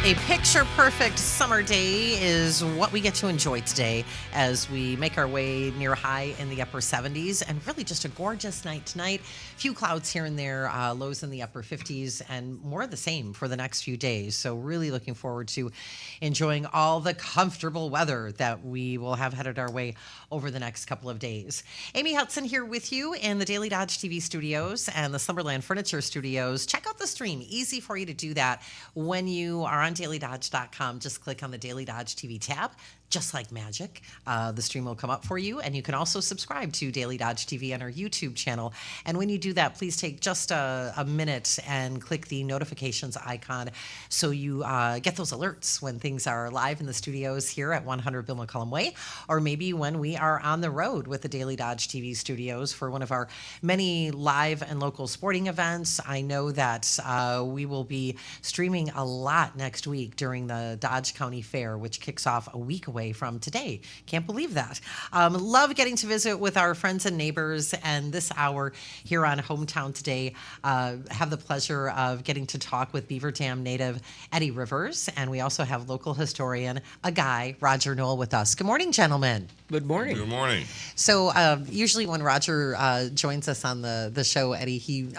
A picture-perfect summer day is what we get to enjoy today as we make our way near high in the upper 70s, and really just a gorgeous night tonight. Few clouds here and there, lows in the upper 50s, and more of the same for the next few days. So really looking forward to enjoying all the comfortable weather that we will have headed our way over the next couple of days. Amy Hudson here with you in the Daily Dodge TV studios and the Slumberland Furniture studios. Check out the stream. Easy for you to do that when you are on dailydodge.com. Just click on the Daily Dodge TV tab. Just like magic, the stream will come up for you, and you can also subscribe to Daily Dodge TV on our YouTube channel. And when you do that, please take just a minute and click the notifications icon so you get those alerts when things are live in the studios here at 100 Bill McCullum Way, or maybe when we are on the road with the Daily Dodge TV studios for one of our many live and local sporting events. I know that we will be streaming a lot next week during the Dodge County Fair, which kicks off a week away from today. Can't believe that. Love getting to visit with our friends and neighbors, and this hour here on Hometown Today, have the pleasure of getting to talk with Beaver Dam native Eddie Rivers, and we also have local historian, a guy, Roger Noll, with us. Good morning, gentlemen. Good morning. Good morning. So usually when Roger joins us on the show, Eddie, he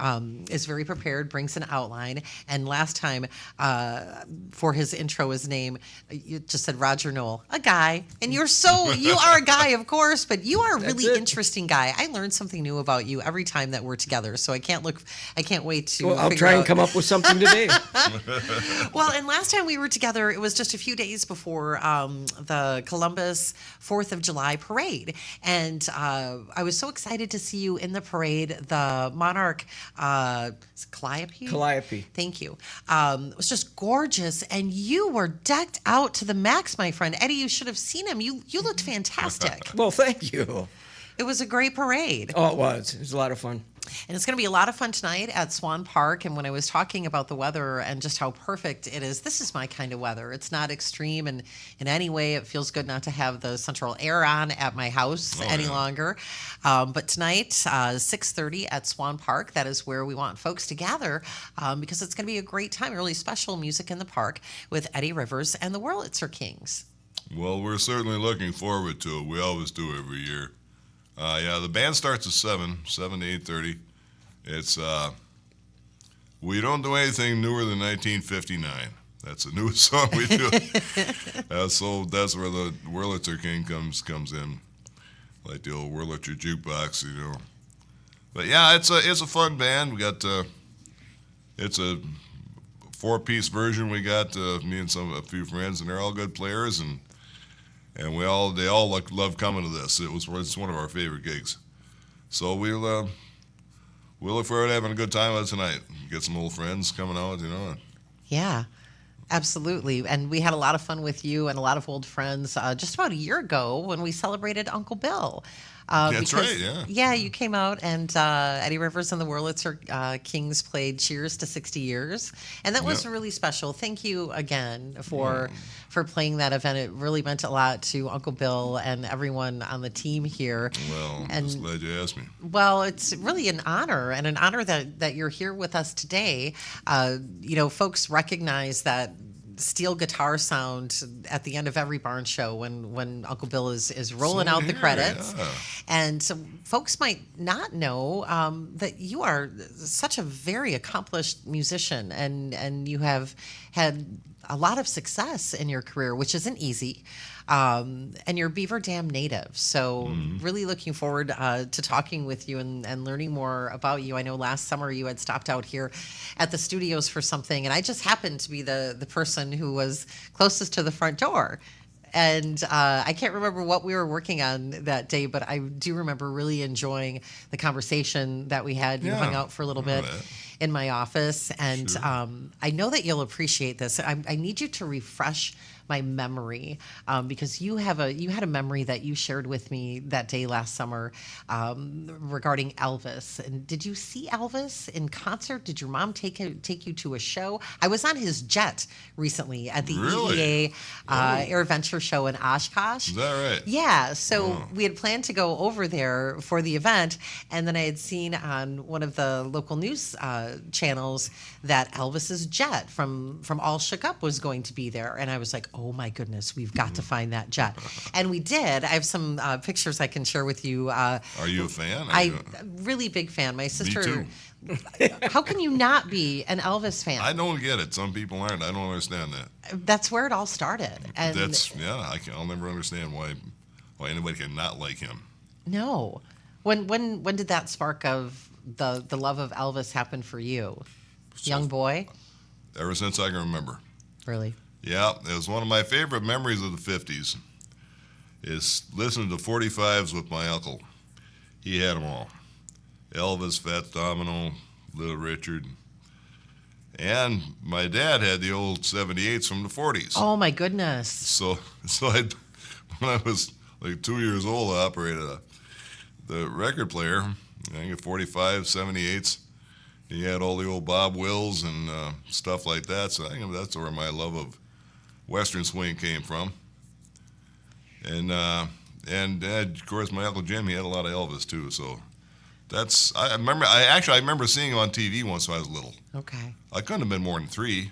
is very prepared, brings an outline, and last time for his intro, his name, you just said Roger Noll, a guy, and you are a guy, of course, but you are a really interesting guy. I learn something new about you every time that we're together, so I can't wait to I'll try and come up with something today. Well, and last time we were together, it was just a few days before the Columbus 4th of July parade, and I was so excited to see you in the parade. The Monarch Calliope? Calliope. Thank you. It was just gorgeous, and you were decked out to the max, my friend. Eddie, you should have seen him. You looked fantastic. Well, thank you. It was a great parade. Oh, it was. It was a lot of fun. And it's going to be a lot of fun tonight at Swan Park. And when I was talking about the weather and just how perfect it is, this is my kind of weather. It's not extreme, and in any way, it feels good not to have the central air on at my house any longer. But tonight, 6:30 at Swan Park, that is where we want folks to gather because it's going to be a great time, really special music in the park with Eddie Rivers and the Wurlitzer Kings. Well, we're certainly looking forward to it. We always do every year. The band starts at 7 to 8:30. It's we don't do anything newer than 1959. That's the newest song we do. So that's where the Wurlitzer King comes in, like the old Wurlitzer jukebox, you know. But yeah, it's a fun band. We got it's a 4-piece version. We got me and a few friends, and they're all good players, and they all love coming to this. It's one of our favorite gigs. So we'll look forward to having a good time with it tonight. Get some old friends coming out, you know. Yeah, absolutely. And we had a lot of fun with you and a lot of old friends just about a year ago when we celebrated Uncle Bill. That's right, yeah. Yeah, you came out, and Eddie Rivers and the Wurlitzer Kings played Cheers to 60 Years. And that was really special. Thank you again for playing that event. It really meant a lot to Uncle Bill and everyone on the team here. Well, I'm just glad you asked me. Well, it's really an honor, and an honor that you're here with us today. Folks recognize that steel guitar sound at the end of every barn show when Uncle Bill is rolling out the credits. Yeah. And so folks might not know that you are such a very accomplished musician, and you have had a lot of success in your career, which isn't easy. And you're Beaver Dam native. So really looking forward to talking with you and learning more about you. I know last summer you had stopped out here at the studios for something, and I just happened to be the person who was closest to the front door. And I can't remember what we were working on that day, but I do remember really enjoying the conversation that we had. You hung out for a little bit in my office, and I know that you'll appreciate this. I need you to refresh my memory because you had a memory that you shared with me that day last summer regarding Elvis. And did you see Elvis in concert? Did your mom take you to a show? I was on his jet recently at the EEA Air Venture show in Oshkosh. Is that right? Yeah. So we had planned to go over there for the event, and then I had seen on one of the local news channels that Elvis's jet from All Shook Up was going to be there, and I was like, oh my goodness, we've got to find that jet, and we did. I have some pictures I can share with you. Are you a fan? I'm a really big fan. My sister. too. How can you not be an Elvis fan? I don't get it. Some people aren't. I don't understand that. That's where it all started. And I'll never understand why anybody can not like him. no, when did that spark of the love of Elvis happen for you, young boy? Ever since I can remember. Really? Yeah, it was one of my favorite memories of the 50s is listening to 45s with my uncle. He had them all. Elvis, Fats Domino, Little Richard. And my dad had the old 78s from the 40s. Oh my goodness! So when I was like 2 years old, I operated the record player. I think 45, 78s. He had all the old Bob Wills and stuff like that. So I think that's where my love of Western swing came from. And of course my Uncle Jim, he had a lot of Elvis too. So I remember seeing him on TV once when I was little. Okay. I couldn't have been more than 3.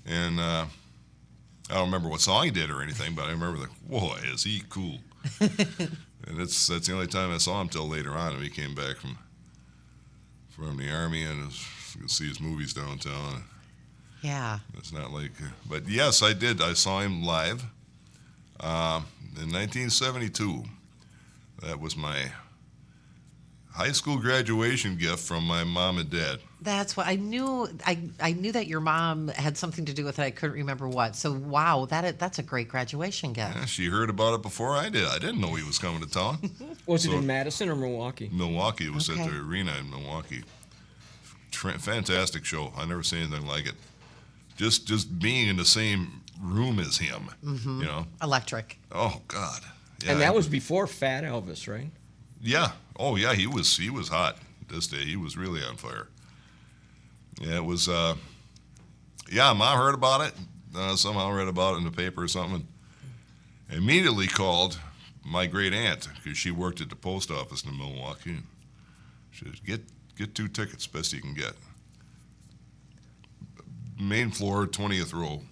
And I don't remember what song he did or anything, but I remember boy, is he cool. And that's the only time I saw him till later on when he came back from the Army and you could see his movies downtown. Yeah. It's not like, but yes, I did. I saw him live in 1972. That was my high school graduation gift from my mom and dad. That's what I knew. I knew that your mom had something to do with it. I couldn't remember what. So wow, that's a great graduation gift. Yeah, she heard about it before I did. I didn't know he was coming to town. Was it in Madison or Milwaukee? Milwaukee. It was Okay. at the arena in Milwaukee. Fantastic show. I never seen anything like it. Just being in the same room as him, you know. Electric. Oh God. Yeah. And that was before Fat Elvis, right? Yeah. Oh yeah. He was hot this day. He was really on fire. Yeah. It was. Yeah. Mom heard about it. Somehow read about it in the paper or something. Immediately called my great aunt because she worked at the post office in Milwaukee. She said, get 2 tickets, best you can get. Main floor, 20th row.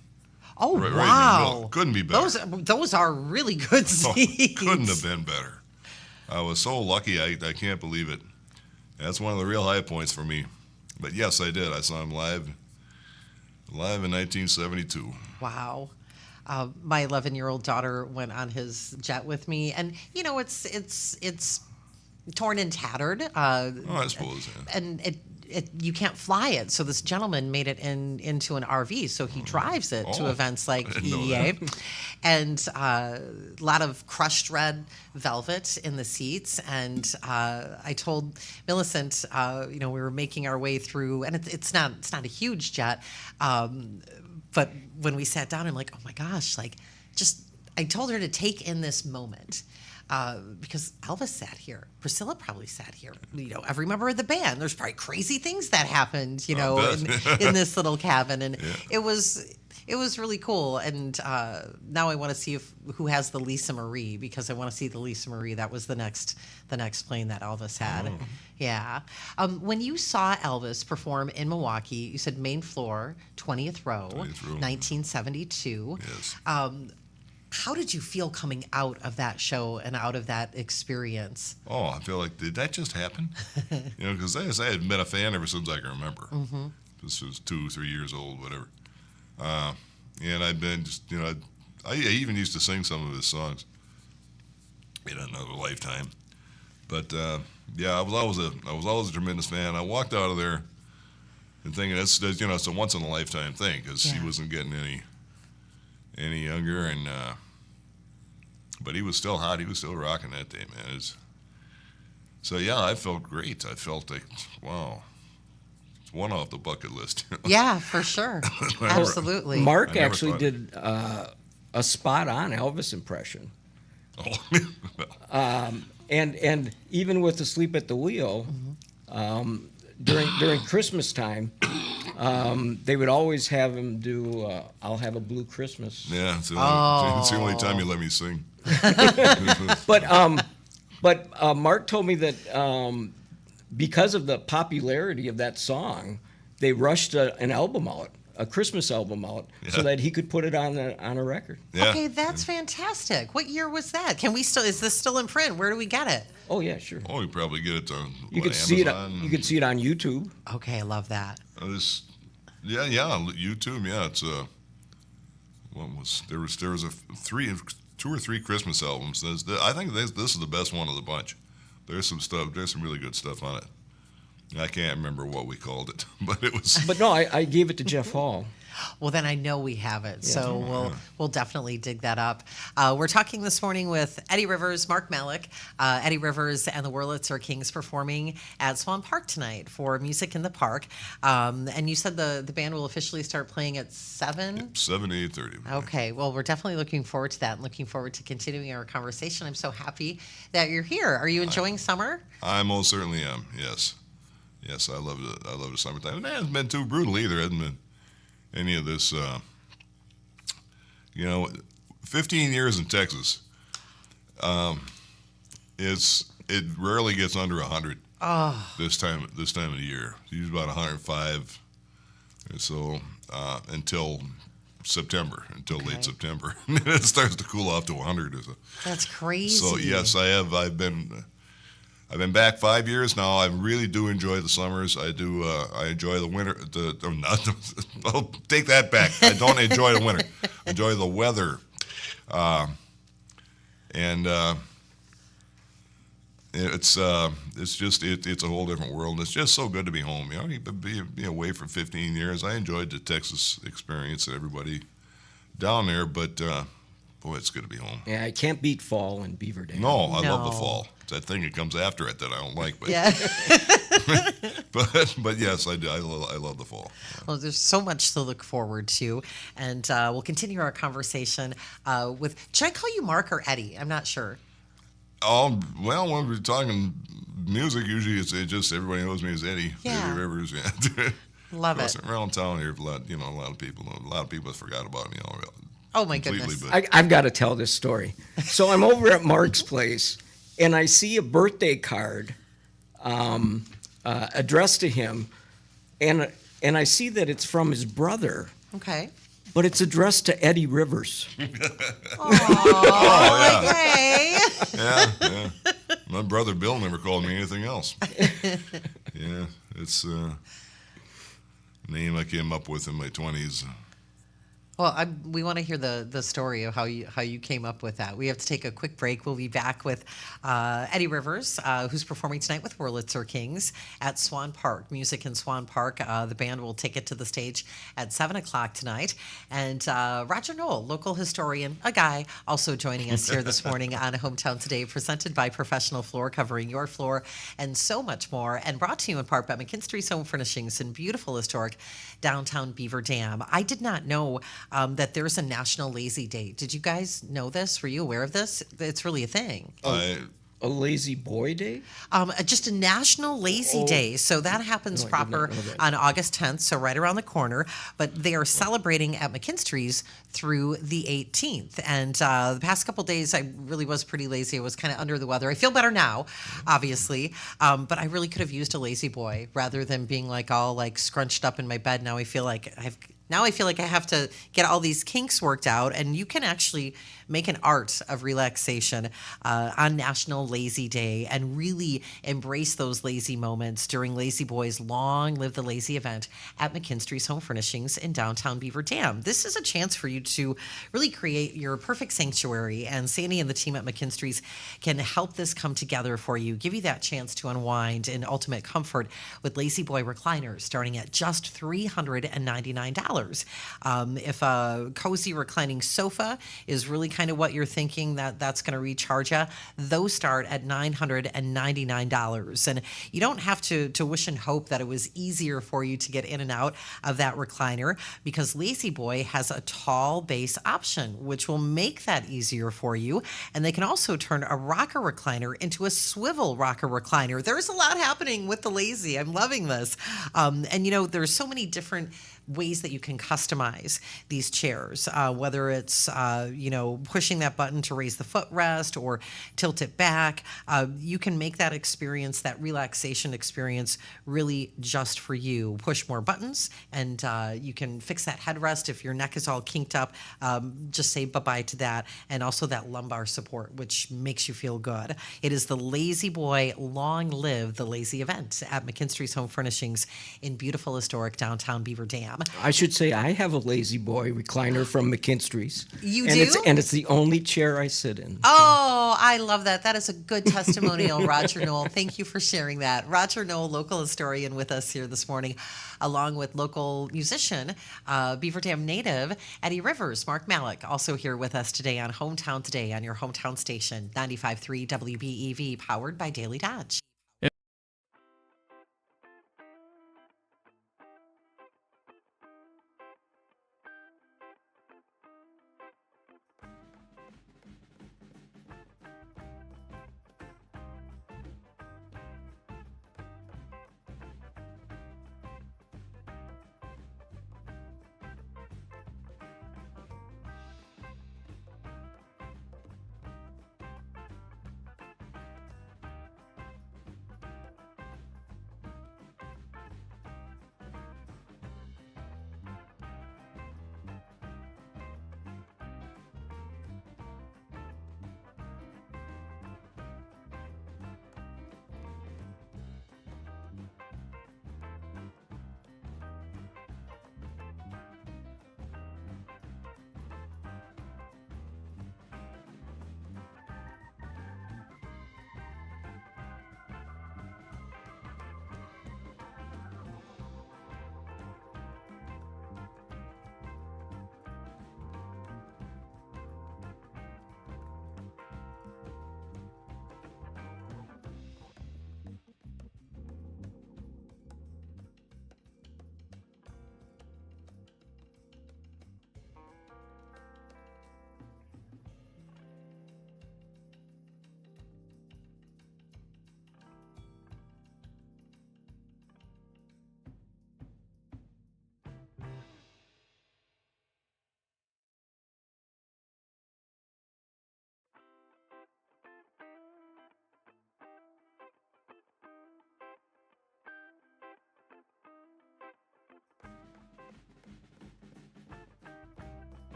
Oh Right in the wow! middle. Couldn't be better. Those are really good seats. Couldn't have been better. I was so lucky. I can't believe it. That's one of the real high points for me. But yes, I did. I saw him live in 1972. Wow. My 11-year-old daughter went on his jet with me, and you know it's torn and tattered. I suppose. Yeah. And you can't fly it. So this gentleman made it into an RV, so he drives it to events like I didn't know EEA, and a lot of crushed red velvet in the seats. And I told Millicent, we were making our way through, and it's not a huge jet, but when we sat down, I'm like, oh my gosh, I told her to take in this moment. Because Elvis sat here, Priscilla probably sat here. Every member of the band. There's probably crazy things that happened, in this little cabin, and it was really cool. And now I want to see who has the Lisa Marie, because I want to see the Lisa Marie. That was the next plane that Elvis had. Oh. Yeah. When you saw Elvis perform in Milwaukee, you said main floor, 20th row, 1972. Yes. How did you feel coming out of that show and out of that experience? Oh, I feel like, did that just happen? Because I had been a fan ever since I can remember. Mm-hmm. This was 2, 3 years old, whatever. And I've been just, I even used to sing some of his songs in another lifetime. But I was always a tremendous fan. I walked out of there and thinking it's a once in a lifetime thing, because he wasn't getting any younger, and but he was still hot. He was still rocking that day, man. So yeah, I felt great. I felt like, wow, it's one off the bucket list. Yeah, for sure. Absolutely. Mark actually did a spot on Elvis impression. Oh. And even with Asleep at the Wheel, during Christmas time, they would always have him do "I'll Have a Blue Christmas." Yeah, it's the only time you let me sing. But Mark told me that because of the popularity of that song, they rushed an album out, a Christmas album out, so that he could put it on a record. Yeah. Okay, that's fantastic. What year was that? Can we still? Is this still in print? Where do we get it? Oh yeah, sure. Oh, you probably get it on You could Amazon. see it. You could see it on YouTube. Okay, I love that. Yeah, YouTube. Yeah, it's what was there was two or three Christmas albums. I think this is the best one of the bunch. There's some stuff. There's some really good stuff on it. I can't remember what we called it, but it was. But no, I gave it to Jeff Hall. Well, then I know we have it, so Yeah. we'll definitely dig that up. We're talking this morning with Eddie Rivers, Mark Malik, Eddie Rivers, and the Wurlitzer Kings performing at Swan Park tonight for Music in the Park. And you said the band will officially start playing at 7? 7 to 8:30. Okay, well, we're definitely looking forward to that and looking forward to continuing our conversation. I'm so happy that you're here. Are you enjoying summer? I most certainly am. Yes, I love it. I love the summertime. And it hasn't been too brutal either. It hasn't been any of this. 15 years in Texas. It rarely gets under 100. This time of the year. It's usually about 105 or so until September, late September. It starts to cool off to 100 or so. That's crazy. So yes, I have. I've been back 5 years now. I really do enjoy the summers. I do. I enjoy the winter. I'll take that back. I don't enjoy the winter. I enjoy the weather, and it's a whole different world. It's just so good to be home. You've be away for 15 years. I enjoyed the Texas experience and everybody down there, but boy, it's good to be home. Yeah, I can't beat fall in Beaver Dam. No, I love the No. fall. It's that thing that comes after it that I don't like. But Yeah. but yes, I do. I love the fall. Well, there's so much to look forward to, and we'll continue our conversation with. Should I call you Mark or Eddie? I'm not sure. Well, when we're talking music, usually it's just everybody knows me as Eddie. Yeah. Eddie Rivers. Yeah. Love it. Around town here, a lot of people have forgot about me already. Oh my Completely, goodness. but I've got to tell this story. So I'm over at Mark's place, and I see a birthday card addressed to him, and I see that it's from his brother, Okay. but it's addressed to Eddie Rivers. Oh, okay. yeah. My brother Bill never called me anything else. Yeah, it's a name I came up with in my 20s. Well, we want to hear the story of how you came up with that. We have to take a quick break. We'll be back with Eddie Rivers, who's performing tonight with Wurlitzer Kings at Swan Park. Music in Swan Park. The band will take it to the stage at 7 o'clock tonight. And Roger Noll, local historian, a guy, also joining us here this morning on Hometown Today, presented by Professional Floor, covering your floor and so much more. And brought to you in part by McKinstry's Home Furnishings in beautiful historic downtown Beaver Dam. I did not know that there's a National Lazy Day. Did you guys know this? Were you aware of this? It's really a thing. A lazy boy day? Just a National Lazy Day. So that happens No, I did not proper know that. on August 10th, so right around the corner. But they are celebrating at McKinstry's through the 18th. And the past couple days, I really was pretty lazy. I was kind of under the weather. I feel better now, obviously. But I really could have used a lazy boy rather than being like all like scrunched up in my bed. Now I feel like I have to get all these kinks worked out, and you can actually make an art of relaxation on National Lazy Day and really embrace those lazy moments during Lazy Boy's Long Live the Lazy event at McKinstry's Home Furnishings in downtown Beaver Dam. This is a chance for you to really create your perfect sanctuary, and Sandy and the team at McKinstry's can help this come together for you, give you that chance to unwind in ultimate comfort with Lazy Boy recliners starting at just $399. If a cozy reclining sofa is really kind of what you're thinking that's going to recharge you, those start at $999. And you don't have to wish and hope that it was easier for you to get in and out of that recliner, because Lazy Boy has a tall base option, which will make that easier for you. And they can also turn a rocker recliner into a swivel rocker recliner. There's a lot happening with the Lazy. I'm loving this. And there's so many different ways that you can customize these chairs, whether it's pushing that button to raise the footrest or tilt it back. You can make that experience, that relaxation experience, really just for you. Push more buttons, and you can fix that headrest if your neck is all kinked up. Just say bye-bye to that, and also that lumbar support, which makes you feel good. It is the Lazy Boy Long Live the Lazy event at McKinstry's Home Furnishings in beautiful historic downtown Beaver Dam. I should say I have a Lazy Boy recliner from McKinstry's. You and do? It's the only chair I sit in. Oh, I love that. That is a good testimonial, Roger Noll. Thank you for sharing that. Roger Noll, local historian, with us here this morning, along with local musician, Beaver Dam native Eddie Rivers, Mark Malik, also here with us today on Hometown Today on your hometown station, 95.3 WBEV, powered by Daily Dodge.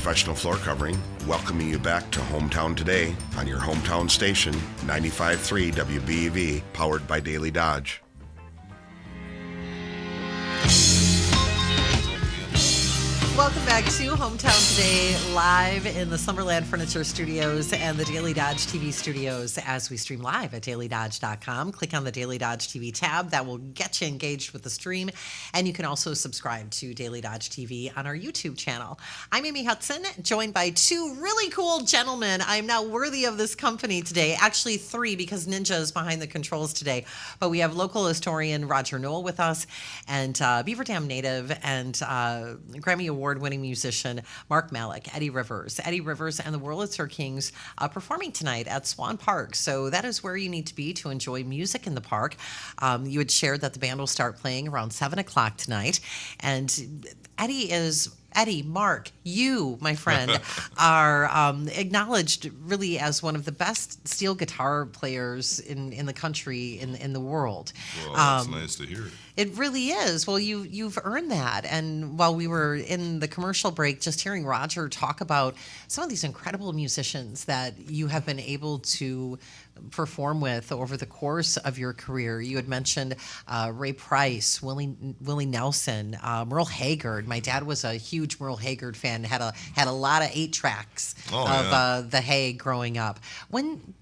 Professional Floor Covering, welcoming you back to Hometown Today on your hometown station, 95.3 WBEV, powered by Daily Dodge. Welcome back to Hometown Today, live in the Summerland Furniture Studios and the Daily Dodge TV studios as we stream live at dailydodge.com. Click on the Daily Dodge TV tab. That will get you engaged with the stream. And you can also subscribe to Daily Dodge TV on our YouTube channel. I'm Amy Hudson, joined by two really cool gentlemen. I'm now worthy of this company today. Actually, three, because Ninja is behind the controls today. But we have local historian Roger Noll with us, and Beaver Dam native and Grammy Award-winning musician Mark Malik, Eddie Rivers and the Wurlitzer Kings performing tonight at Swan Park. So that is where you need to be to enjoy music in the park. You had shared that the band will start playing around 7 o'clock tonight. And Eddie, Mark, you, my friend, are acknowledged really as one of the best steel guitar players in the country, in the world. Well, that's nice to hear. It really is. Well, you've earned that. And while we were in the commercial break, just hearing Roger talk about some of these incredible musicians that you have been able to perform with over the course of your career. You had mentioned Ray Price, Willie Nelson, Merle Haggard. My dad was a huge Merle Haggard fan. Had a lot of 8-tracks of the Hay growing up. When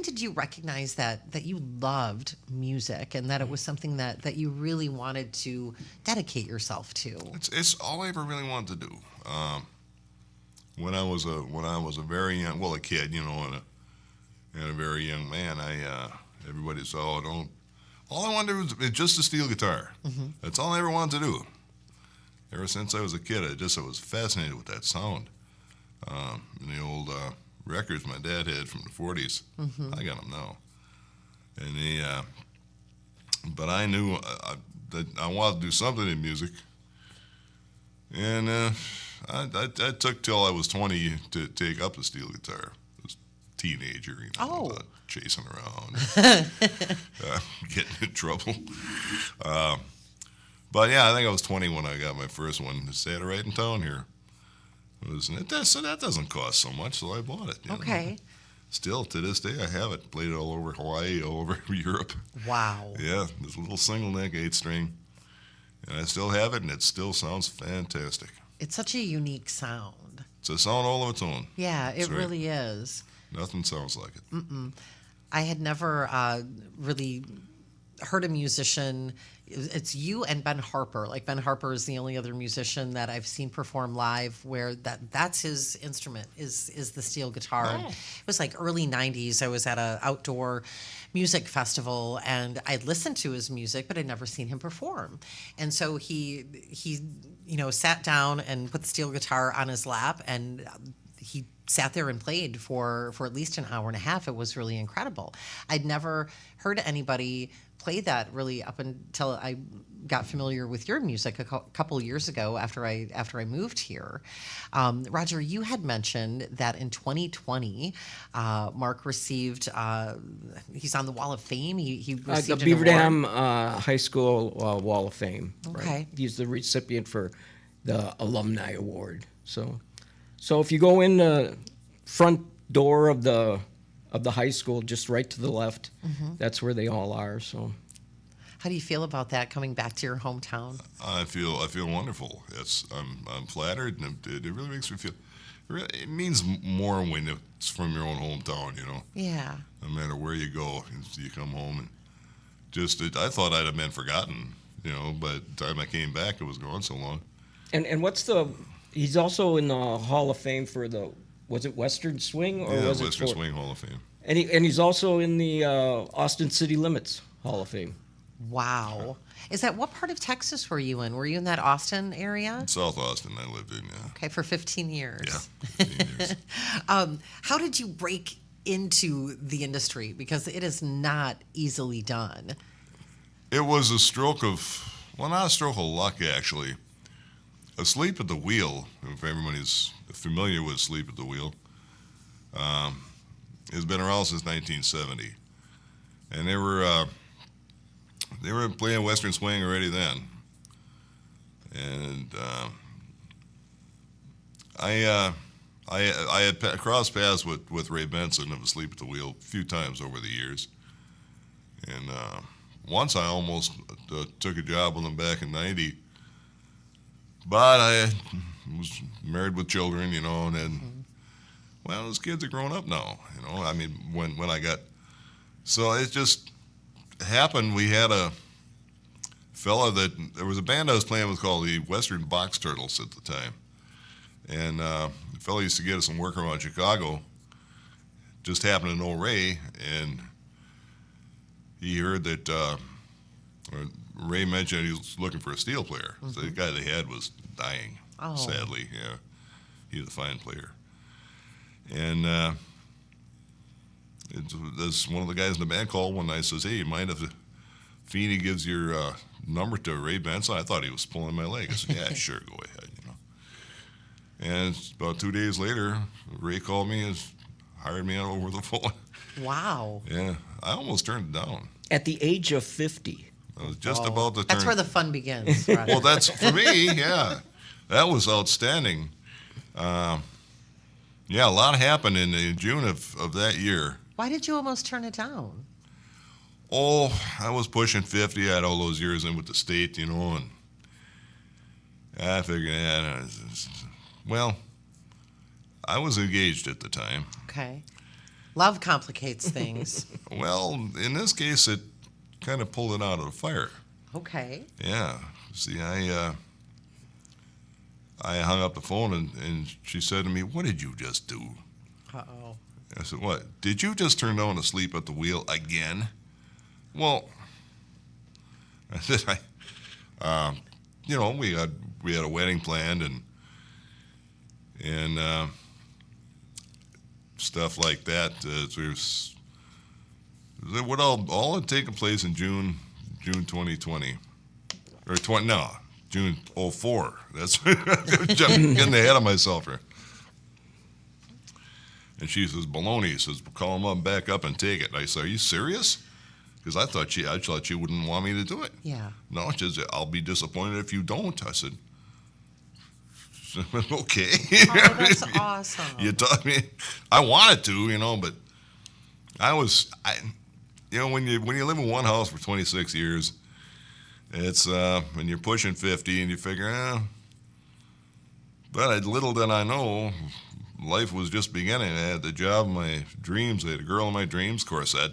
did you recognize that you loved music and that it was something that you really wanted to dedicate yourself to? It's all I ever really wanted to do. When I was a very young, a kid, and a very young man, everybody said, all I wanted to do was just a steel guitar. Mm-hmm. That's all I ever wanted to do. Ever since I was a kid, I was fascinated with that sound. And the old records my dad had from the 40s, mm-hmm. I got them now. And but I knew that I wanted to do something in music. And I took till I was 20 to take up the steel guitar. Teenager, chasing around, getting in trouble. But yeah, I think I was 20 when I got my first one. Just had it right in town here. So that doesn't cost so much, so I bought it. Okay. Still, to this day, I have it. Played it all over Hawaii, all over Europe. Wow. Yeah, this little single neck 8-string. And I still have it, and it still sounds fantastic. It's such a unique sound. It's a sound all of its own. Yeah, it really is. Nothing sounds like it. Mm-mm. I had never really heard a musician. It's you and Ben Harper. Like, Ben Harper is the only other musician that I've seen perform live where that's his instrument is the steel guitar. Oh. And it was like early 90s. I was at an outdoor music festival and I'd listened to his music, but I'd never seen him perform. And so he sat down and put the steel guitar on his lap, and he sat there and played for at least an hour and a half. It was really incredible. I'd never heard anybody play that really up until I got familiar with your music a couple years ago after I moved here. Roger, you had mentioned that in 2020, Mark received, he's on the Wall of Fame. He received the Beaver Dam High School Wall of Fame. Okay. Right? He's the recipient for the Alumni Award. So if you go in the front door of the high school, just right to the left, mm-hmm. that's where they all are. So, how do you feel about that coming back to your hometown? I feel wonderful. I'm flattered, and it really makes me feel. It means more when it's from your own hometown, Yeah. No matter where you go, you come home and I thought I'd have been forgotten, but by the time I came back, it was gone so long. And what's he's also in the Hall of Fame for was it Western Swing? Or was it Western Swing Hall of Fame. And he's also in the Austin City Limits Hall of Fame. Wow. Is that, what part of Texas were you in? Were you in that Austin area? South Austin I lived in, yeah. Okay, for 15 years. Yeah, 15 years. How did you break into the industry? Because it is not easily done. It was a stroke of, not a stroke of luck, actually. Asleep at the Wheel, if everybody's familiar with Asleep at the Wheel, has been around since 1970. And they were playing Western Swing already then. And I had crossed paths with Ray Benson of Asleep at the Wheel a few times over the years, and once I almost took a job with him back in '90, but I was married with children, you know, and then, well, those kids are grown up now, you know. I mean, when I got, so it just happened. We had a fella there was a band I was playing with called the Western Box Turtles at the time. And the fellow used to get us some work around Chicago. Just happened to know Ray, and he heard that Ray mentioned he was looking for a steel player. So the guy they had was dying, sadly. Yeah, he was a fine player. And this one of the guys in the band called one night and says, "Hey, you mind if Feeney gives your number to Ray Benson?" I thought he was pulling my leg. I said, "Yeah, sure, go ahead." And about 2 days later, Ray called me and hired me out over the phone. Wow. Yeah, I almost turned it down. At the age of 50. I was just about to turn. That's where the fun begins. Roger. Well, that's for me. Yeah, that was outstanding. Yeah, a lot happened in June of that year. Why did you almost turn it down? Oh, I was pushing 50. I had all those years in with the state, you know, and I figured, well, I was engaged at the time. Okay. Love complicates things. Well, in this case, it kind of pulled it out of the fire. Okay. Yeah. See, I hung up the phone, and she said to me, "What did you just do?" Uh-oh. I said, "What? Did you just turn down Asleep at the Wheel again?" Well, I said, you know, we had a wedding planned and stuff like that. What all had taken place in June 2020, or June 04. That's getting ahead of myself here. And she says, "Baloney." He says, "Call him up, back up, and take it." And I said, "Are you serious?" Because I thought she wouldn't want me to do it. Yeah. No, she says, "I'll be disappointed if you don't." I said, "Okay." Oh, that's awesome. You taught me. I wanted to, you know, but you know, when you live in one house for 26 years, it's when you're pushing 50 and you figure, but little did I know, life was just beginning. I had the job of my dreams. I had a girl in my dreams. Of course, we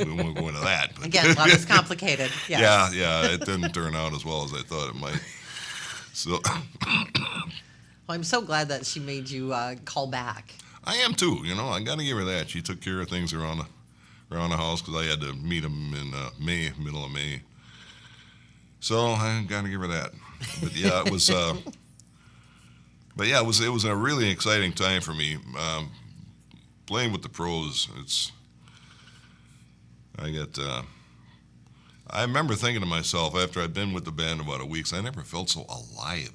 won't go into that. But Again, love is complicated. Yes. Yeah, it didn't turn out as well as I thought it might. So, Well, I'm so glad that she made you call back. I am too. You know, I got to give her that. She took care of things around the house because I had to meet him in middle of May. So I got to give her that. But yeah, it was. It was a really exciting time for me. Playing with the pros, I remember thinking to myself after I'd been with the band about a week, I never felt so alive.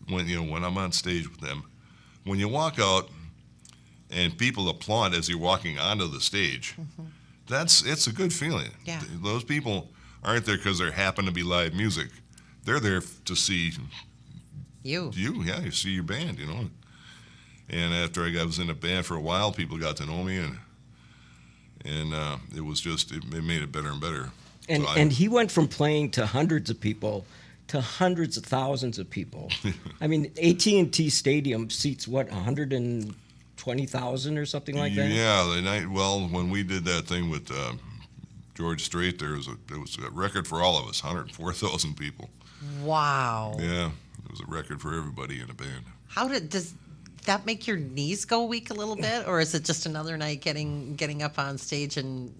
When I'm on stage with them, when you walk out and people applaud as you're walking onto the stage, it's a good feeling. Yeah. Those people aren't there because there happen to be live music. They're there to see you, you see your band, you know. And after I was in a band for a while, people got to know me, and it was just, it made it better and better. And he went from playing to hundreds of people to hundreds of thousands of people. I mean, AT&T Stadium seats, 120,000 or something like that? Yeah, when we did that thing with George Strait, there was a record for all of us, 104,000 people. Wow. Yeah, it was a record for everybody in the band. Does that make your knees go weak a little bit, or is it just another night getting up on stage and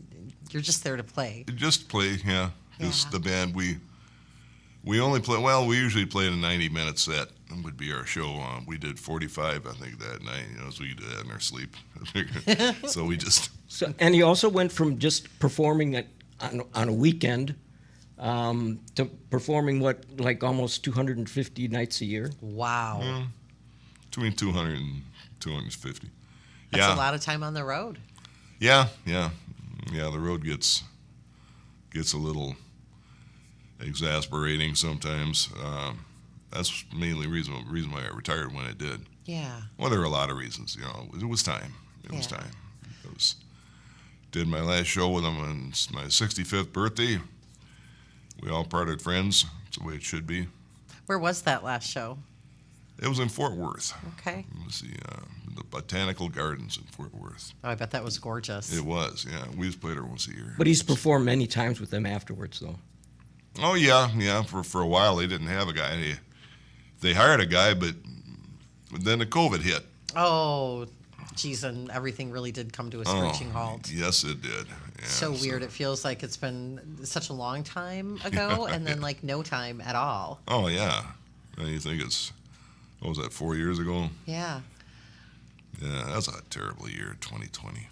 you're just there to play? Just play, yeah. Just the band. We only play. Well, we usually played a 90-minute set. It would be our show. We did 45, I think, that night. You know, so we did that in our sleep. So we just. So, and he also went from just performing on a weekend to performing almost 250 nights a year. Wow. Between 200 and 250. That's a lot of time on the road. Yeah. The road gets a little exasperating sometimes. That's mainly reason why I retired when I did. Yeah. Well, there were a lot of reasons. It was time. It was Yeah. time. Did my last show with them on my 65th birthday. We all parted friends. It's the way it should be. Where was that last show? It was in Fort Worth. Okay. Let's see, the Botanical Gardens in Fort Worth. Oh, I bet that was gorgeous. It was, yeah. We just played there once a year. But he's performed many times with them afterwards, though. Oh yeah. For a while they didn't have a guy. They hired a guy, but then the COVID hit. Oh, geez, and everything really did come to a screeching halt. Yes, it did. Yeah, So weird. It feels like it's been such a long time ago, and then like no time at all. Oh yeah. And you think what was that, 4 years ago? Yeah. Yeah, that was a terrible year, 2020.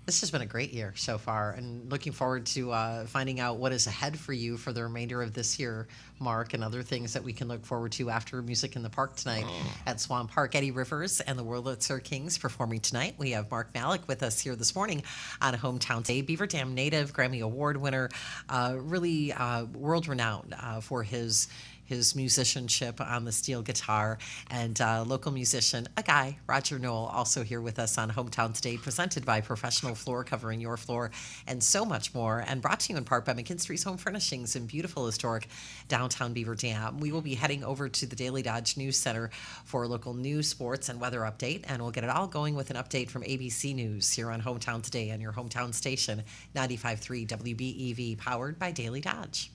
This has been a great year so far, and looking forward to finding out what is ahead for you for the remainder of this year, Mark, and other things that we can look forward to after Music in the Park tonight at Swan Park. Eddie Rivers and the Wurlitzer Kings performing tonight. We have Mark Malik with us here this morning on Hometown Day. Beaver Dam native, Grammy Award winner, really world-renowned for his musicianship on the steel guitar, and local musician, a guy, Roger Noll, also here with us on Hometown Today, presented by Professional Floor, covering your floor, and so much more, and brought to you in part by McKinstry's Home Furnishings in beautiful historic downtown Beaver Dam. We will be heading over to the Daily Dodge News Center for local news, sports, and weather update, and we'll get it all going with an update from ABC News here on Hometown Today on your hometown station, 95.3 WBEV, powered by Daily Dodge.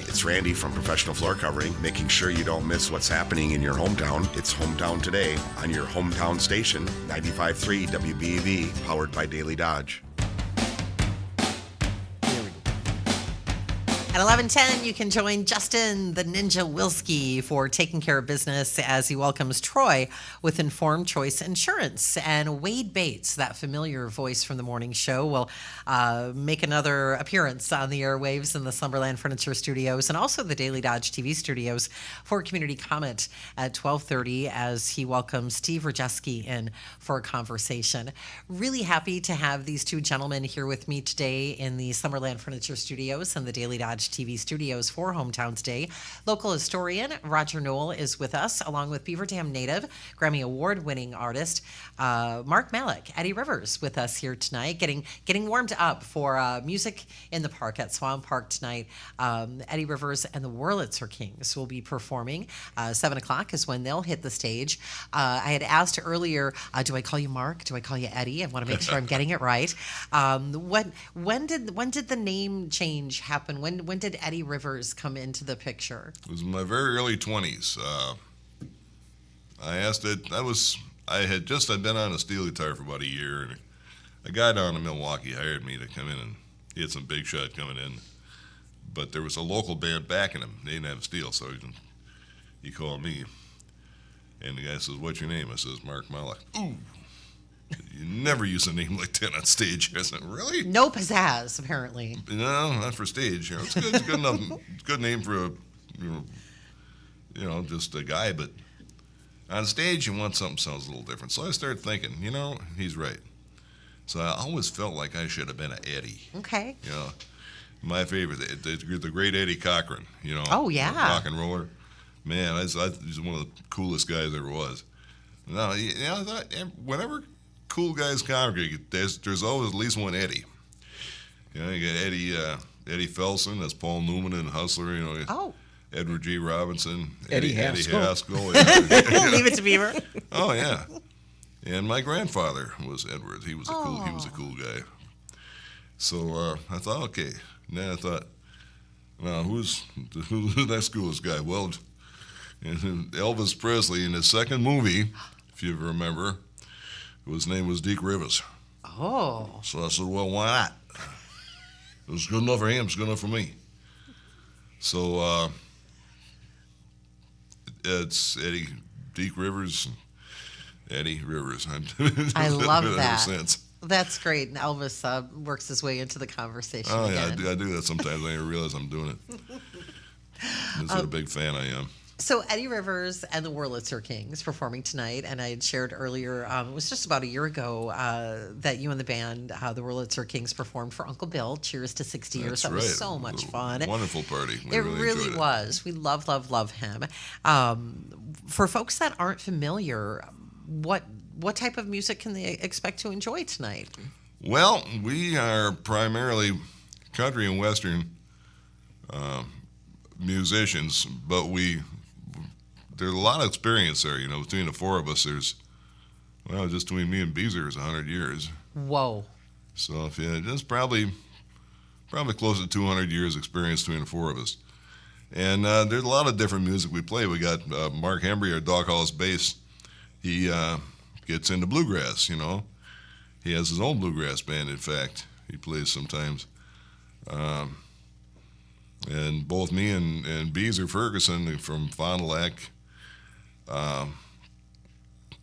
It's Randy from Professional Floor Covering, making sure you don't miss what's happening in your hometown. It's Hometown Today on your hometown station, 95.3 WBEV, powered by Daily Dodge. At 11:10, you can join Justin the Ninja Wilski for taking care of business as he welcomes Troy with Informed Choice Insurance. And Wade Bates, that familiar voice from the morning show, will make another appearance on the airwaves in the Slumberland Furniture Studios and also the Daily Dodge TV studios for community comment at 12:30 as he welcomes Steve Rajeski in for a conversation. Really happy to have these two gentlemen here with me today in the Slumberland Furniture Studios and the Daily Dodge TV studios for Hometown Today. Local historian Roger Noll is with us, along with Beaver Dam native, Grammy Award-winning artist Mark Malik. Eddie Rivers with us here tonight, getting warmed up for music in the park at Swan Park tonight. Eddie Rivers and the Wurlitzer Kings will be performing. 7 o'clock is when they'll hit the stage. I had asked earlier, do I call you Mark? Do I call you Eddie? I want to make sure I'm getting it right. When did the name change happen? When did Eddie Rivers come into the picture? It was in my very early 20s. I asked it. I'd been on a steel guitar for about a year, and a guy down in Milwaukee hired me to come in, and he had some big shot coming in. But there was a local band backing him. They didn't have steel, so he called me, and the guy says, "What's your name?" I says, "Mark Malik." Ooh. You never use a name like that on stage. I said, "Really?" No pizzazz, apparently. No, not for stage. It's good. It's good enough. It's a good name for just a guy. But on stage, you want something that sounds a little different. So I started thinking, he's right. So I always felt like I should have been an Eddie. Okay. My favorite, the great Eddie Cochran. Oh yeah. Rock and roller. Man, he's one of the coolest guys there ever was. No, I thought whenever cool guys congregate, there's always at least one Eddie. You got Eddie Felson, that's Paul Newman and Hustler. Oh. Edward G. Robinson, Eddie Haskell. Leave it to Beaver. Oh yeah, and my grandfather was Edward. He was a cool guy. So I thought, okay. And then I thought, now who's the next coolest guy? Well, Elvis Presley in his second movie, if you remember. His name was Deke Rivers. Oh. So I said, well, why not? It was good enough for him. It's good enough for me. So it's Deke Rivers, Eddie Rivers. I love that. Sense. That's great. And Elvis works his way into the conversation. Oh, again. yeah, I do that sometimes. I didn't realize I'm doing it. That's what a big fan I am. So Eddie Rivers and the Wurlitzer Kings performing tonight, and I had shared earlier, it was just about a year ago that you and the band, the Wurlitzer Kings, performed for Uncle Bill. Cheers to 60 years. That was so much fun. Wonderful party. It really was. We love him. For folks that aren't familiar, what type of music can they expect to enjoy tonight? Well, we are primarily country and western musicians, but there's a lot of experience there, between the four of us. Just between me and Beezer is 100 years. Whoa. So just probably close to 200 years experience between the four of us. And there's a lot of different music we play. We got Mark Hembry, our Dog House bass. He gets into bluegrass, He has his own bluegrass band, in fact. He plays sometimes. And both me and Beezer Ferguson from Fond du Lac,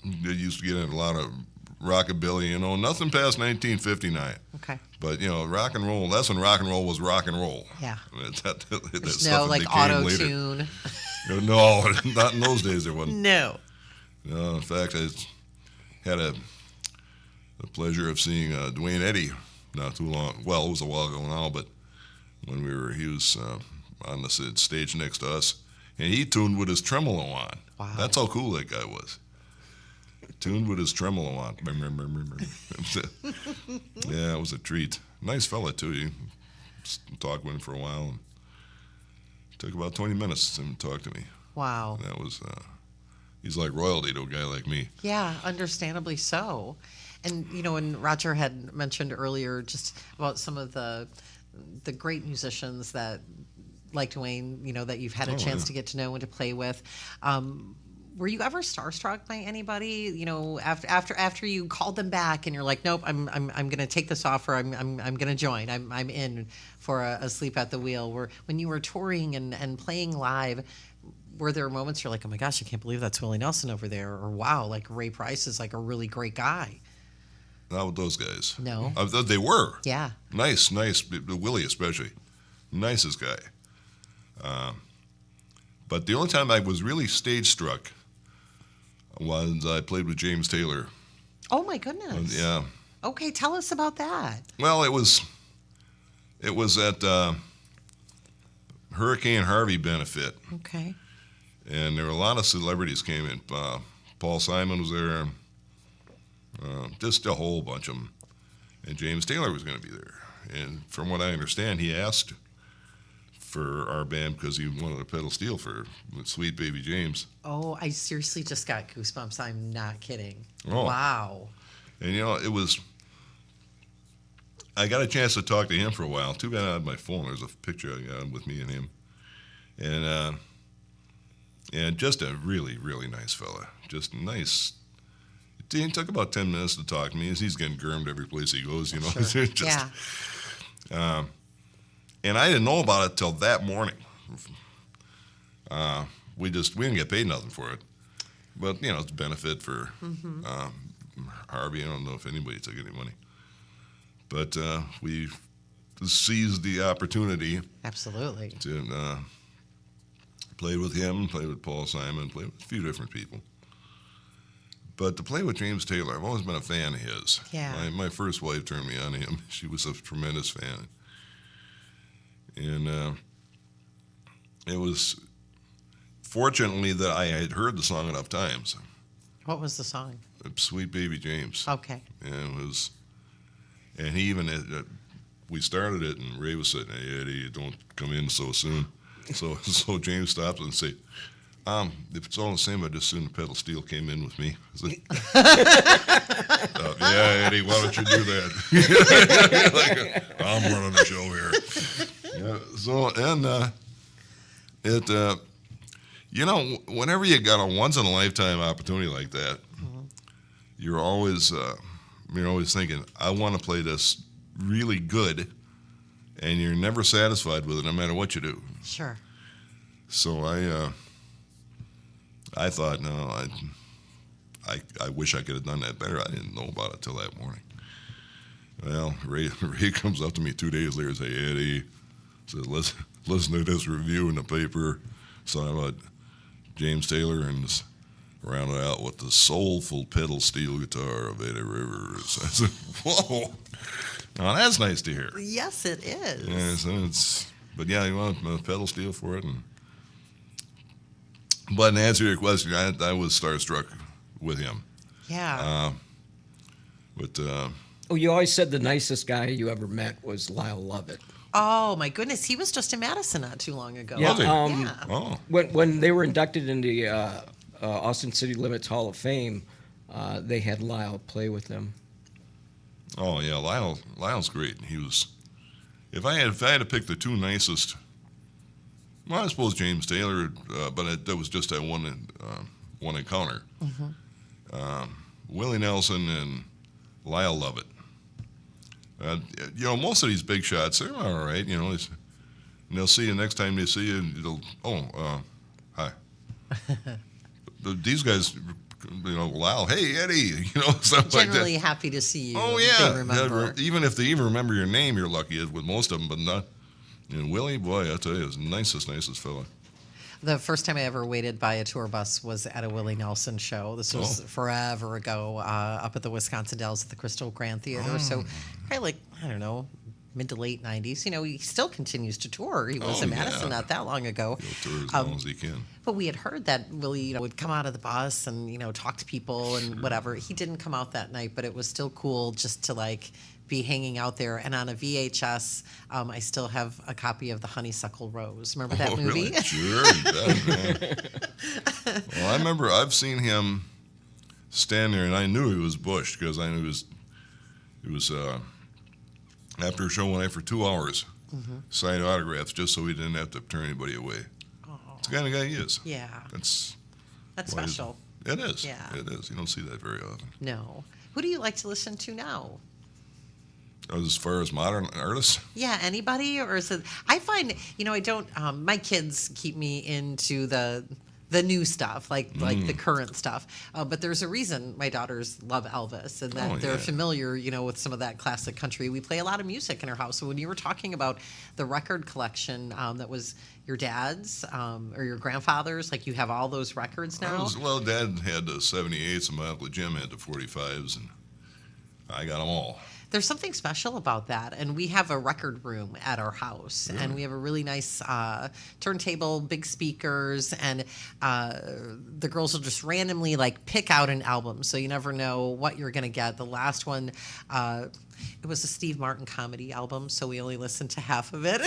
they used to get in a lot of rockabilly, nothing past 1959. Okay. But, rock and roll, that's when rock and roll was rock and roll. Yeah. There's no, like auto-tune. No, not in those days there wasn't. No. No, in fact, I had the pleasure of seeing Dwayne Eddy not too long. Well, it was a while ago now, but when he was on the stage next to us, and he tuned with his tremolo on. Wow. That's how cool that guy was. Tuned with his tremolo on. Yeah, it was a treat. Nice fella, too. You talked with him for a while. And it took about 20 minutes to talk to me. Wow. That was, he's like royalty to a guy like me. Yeah, understandably so. And, and Roger had mentioned earlier just about some of the great musicians that like Dwayne, that you've had a Oh, chance yeah. to get to know and to play with. Were you ever starstruck by anybody? After you called them back and you're like, nope, I'm going to take this offer. I'm going to join. I'm in for a sleep at the wheel. When you were touring and playing live, were there moments you're like, oh my gosh, I can't believe that's Willie Nelson over there, or wow, like Ray Price is like a really great guy? Not with those guys. No. I thought they were. Yeah. Nice. Willie especially. Nicest guy. But the only time I was really stage struck was I played with James Taylor. Oh my goodness. Yeah. Okay, tell us about that. Well, it was at Hurricane Harvey benefit, Okay. and there were a lot of celebrities came in. Paul Simon was there, just a whole bunch of them, and James Taylor was going to be there. And from what I understand, he asked for our band because he wanted a pedal steel for Sweet Baby James. Oh, I seriously just got goosebumps. I'm not kidding. Oh. Wow. And it was. I got a chance to talk to him for a while. Too bad I had my phone. There's a picture I got with me and him, and just a really, really nice fella. Just nice. It took about 10 minutes to talk to me. He's getting groomed every place he goes. Sure. Just, Yeah. And I didn't know about it till that morning. We didn't get paid nothing for it, but it's a benefit for Harvey. I don't know if anybody took any money. But we seized the opportunity Absolutely. to play with him, play with Paul Simon, play with a few different people. But to play with James Taylor, I've always been a fan of his. Yeah. My first wife turned me on to him. She was a tremendous fan. And it was fortunately that I had heard the song enough times. What was the song? Sweet Baby James. Okay. And he even, we started it, and Ray was saying, "Hey, Eddie, don't come in so soon." So James stops and say, "If it's all the same, I'd just soon the pedal steel came in with me." I said, "Yeah, Eddie, why don't you do that?" Like, I'm running the show here. Yeah, so, and whenever you got a once-in-a-lifetime opportunity like that, you're always thinking, I want to play this really good, and you're never satisfied with it no matter what you do. Sure. So I thought, no, I wish I could have done that better. I didn't know about it till that morning. Well, Ray comes up to me 2 days later and says, "Hey, Eddie," said, listen to this review in the paper, something about James Taylor, and rounded out with the soulful pedal steel guitar of Eddie Rivers. I said, "Whoa, now that's nice to hear." Yes, it is. Yeah, but yeah, you want a pedal steel for it. But in answer to your question, I was starstruck with him. Yeah. You always said the nicest guy you ever met was Lyle Lovett. Oh my goodness, he was just in Madison not too long ago. Yeah, Was he? Yeah. Oh, When they were inducted into the Austin City Limits Hall of Fame, they had Lyle play with them. oh yeah, Lyle's great. He was. If I had to pick the two nicest, well, I suppose James Taylor, but that was just that one encounter. Willie Nelson and Lyle Lovett. Most of these big shots, they're all right. And they'll see you next time they see you. Hi. But these guys, Lyle, hey Eddie, stuff like that. Generally happy to see you. Oh They yeah, remember. even if they even remember your name, you're lucky with most of them. But not, Willie, boy, I tell you, is the nicest fella. The first time I ever waited by a tour bus was at a Willie Nelson show. This was forever ago, up at the Wisconsin Dells at the Crystal Grand Theater. So probably I don't know, mid to late 90s. He still continues to tour. He was in Madison not that long ago. He'll tour as long as he can. But we had heard that Willie would come out of the bus and, talk to people and whatever. He didn't come out that night, but it was still cool just to be hanging out there. And on a VHS, I still have a copy of The Honeysuckle Rose. Remember that movie? Really? Sure, you bet, man. Well, I remember I've seen him stand there, and I knew he was bushed because I knew he was after a show went out for 2 hours. sign autographs just so he didn't have to turn anybody away. It's the kind of guy he is. Yeah. That's That's why he's- special. It is. Yeah. It is. You don't see that very often. No. Who do you like to listen to now? As far as modern artists, Yeah, anybody, or is it? I find, I don't. My kids keep me into the new stuff, like the current stuff. But there's a reason my daughters love Elvis, and that they're familiar, with some of that classic country. We play a lot of music in our house. So when you were talking about the record collection, that was your dad's or your grandfather's, like you have all those records now. Dad had the 78s, and my Uncle Jim had the 45s, and I got them all. There's something special about that, and we have a record room at our house, and we have a really nice turntable, big speakers, and the girls will just randomly pick out an album, so you never know what you're going to get. The last one, it was a Steve Martin comedy album, so we only listened to half of it,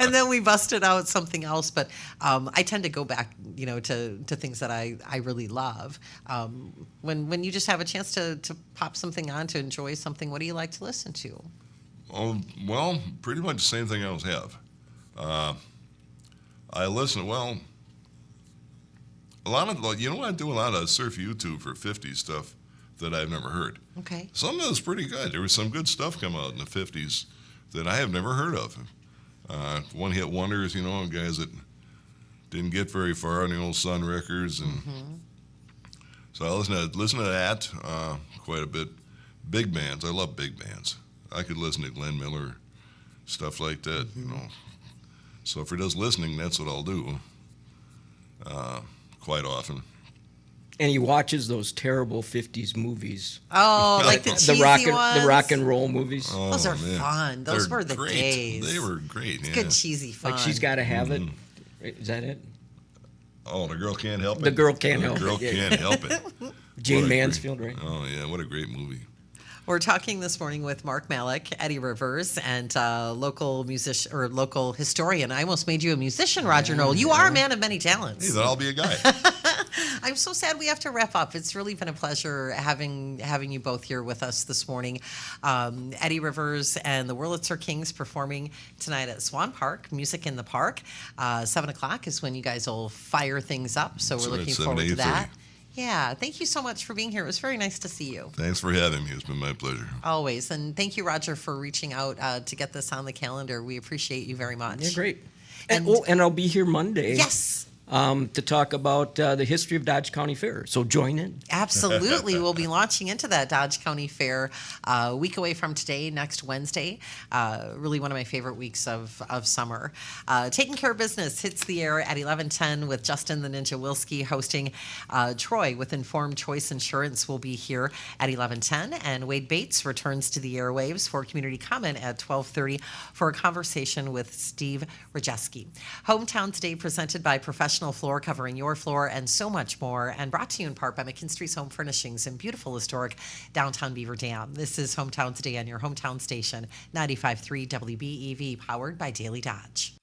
and then we busted out something else. But I tend to go back, to things that I really love. When you just have a chance to pop something on to enjoy something, what do you like to listen to? Well, pretty much the same thing I always have. I listen, a lot of, I do a lot of surf YouTube for 50s stuff that I've never heard. Okay. Some of it's pretty good. There was some good stuff come out in the 50s that I have never heard of. One-hit wonders, and guys that didn't get very far on the old Sun records. And so I listen to that quite a bit. Big bands. I love big bands. I could listen to Glenn Miller, stuff like that, So for just listening, that's what I'll do quite often. And he watches those terrible 50s movies. Oh, like the cheesy ones? The rock and roll movies. Oh, Those are man. fun. Those were the great. days. They were great, It's yeah. good cheesy fun. Like She's Gotta Have It. Is that it? Oh, The Girl Can't Help It? The Girl Can't Help The Girl It, yeah. Can't Help It. Jane What a Mansfield, great- right? Oh, yeah, what a great movie. We're talking this morning with Mark Malik, Eddie Rivers, and local musician or local historian. I almost made you a musician, Roger Noll. You are a man of many talents. Hey, then I'll be a guy. I'm so sad we have to wrap up. It's really been a pleasure having you both here with us this morning. Eddie Rivers and the Wurlitzer Kings performing tonight at Swan Park, Music in the Park. 7 o'clock is when you guys will fire things up, so we're So looking it's 7 forward to to that. 8:30. Yeah, thank you so much for being here. It was very nice to see you. Thanks for having me. It's been my pleasure. Always. And thank you, Roger, for reaching out to get this on the calendar. We appreciate you very much. Yeah, great. And- And I'll be here Monday. Yes. To talk about the history of Dodge County Fair. So join in. Absolutely. We'll be launching into that Dodge County Fair a week away from today, next Wednesday. Really one of my favorite weeks of summer. Taking Care of Business hits the air at 11:10 with Justin the Ninja Wilski hosting. Troy with Informed Choice Insurance will be here at 11:10. And Wade Bates returns to the airwaves for community comment at 12:30 for a conversation with Steve Rajeski. Hometown Today presented by Professional Floor, covering your floor and so much more, and brought to you in part by McKinstry's Home Furnishings in beautiful historic downtown Beaver Dam. This is Hometown Today on your hometown station, 95.3 WBEV, powered by Daily Dodge.